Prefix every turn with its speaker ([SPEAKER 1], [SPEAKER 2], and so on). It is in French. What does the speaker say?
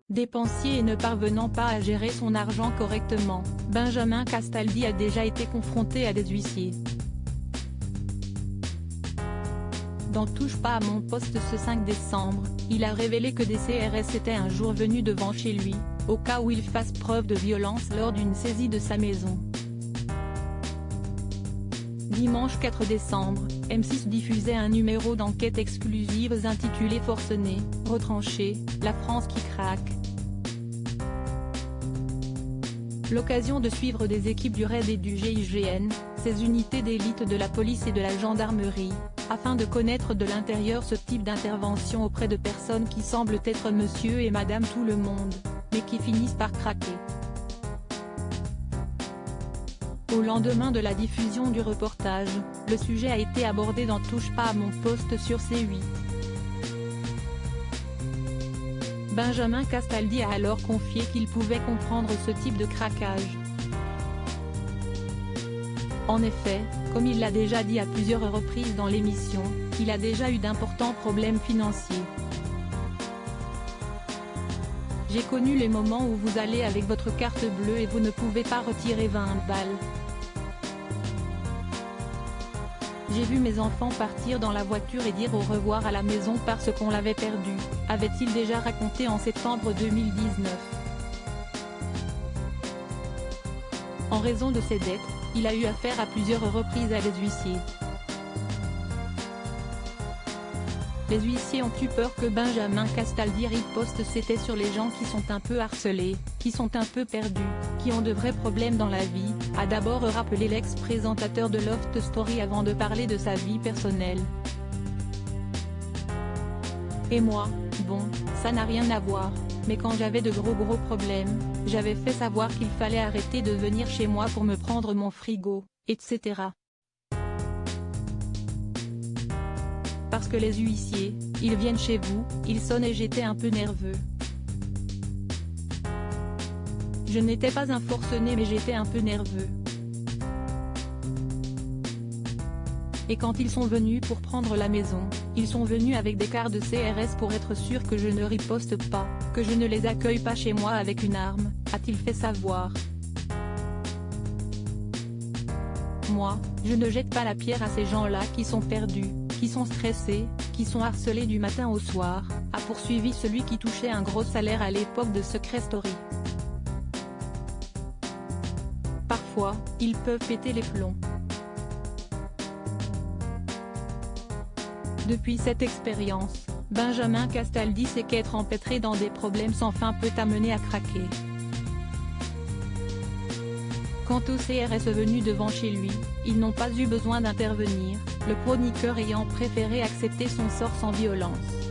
[SPEAKER 1] Dépensier et ne parvenant pas à gérer son argent correctement, Benjamin Castaldi a déjà été confronté à des huissiers. Dans Touche pas à mon poste ce 5 décembre, il a révélé que des CRS étaient un jour venus devant chez lui, au cas où il fasse preuve de violence lors d'une saisie de sa maison. Dimanche 4 décembre, M6 diffusait un numéro d'enquête exclusive intitulé Forcené, retranché, la France qui craque. L'occasion de suivre des équipes du RAID et du GIGN, ces unités d'élite de la police et de la gendarmerie, afin de connaître de l'intérieur ce type d'intervention auprès de personnes qui semblent être monsieur et madame tout le monde, mais qui finissent par craquer. Au lendemain de la diffusion du reportage, le sujet a été abordé dans Touche pas à mon poste sur C8. Benjamin Castaldi a alors confié qu'il pouvait comprendre ce type de craquage. En effet, comme il l'a déjà dit à plusieurs reprises dans l'émission, il a déjà eu d'importants problèmes financiers. J'ai connu les moments où vous allez avec votre carte bleue et vous ne pouvez pas retirer 20 balles. J'ai vu mes enfants partir dans la voiture et dire au revoir à la maison parce qu'on l'avait perdu, avait-il déjà raconté en septembre 2019. En raison de ses dettes, il a eu affaire à plusieurs reprises à des huissiers. Les huissiers ont eu peur que Benjamin Castaldi riposte, c'était sur les gens qui sont un peu harcelés, qui sont un peu perdus, qui ont de vrais problèmes dans la vie, a d'abord rappelé l'ex-présentateur de Loft Story avant de parler de sa vie personnelle. Et moi, bon, ça n'a rien à voir, mais quand j'avais de gros problèmes, j'avais fait savoir qu'il fallait arrêter de venir chez moi pour me prendre mon frigo, etc. Parce que les huissiers, ils viennent chez vous, ils sonnent et j'étais un peu nerveux. Je n'étais pas un forcené mais j'étais un peu nerveux. Et quand ils sont venus pour prendre la maison, ils sont venus avec des cartes de CRS pour être sûrs que je ne riposte pas, que je ne les accueille pas chez moi avec une arme, a-t-il fait savoir. Moi, je ne jette pas la pierre à ces gens-là qui sont perdus, qui sont stressés, qui sont harcelés du matin au soir, a poursuivi celui qui touchait un gros salaire à l'époque de Secret Story. Parfois, ils peuvent péter les plombs. Depuis cette expérience, Benjamin Castaldi sait qu'être empêtré dans des problèmes sans fin peut amener à craquer. Quant aux CRS venus devant chez lui, ils n'ont pas eu besoin d'intervenir, le chroniqueur ayant préféré accepter son sort sans violence.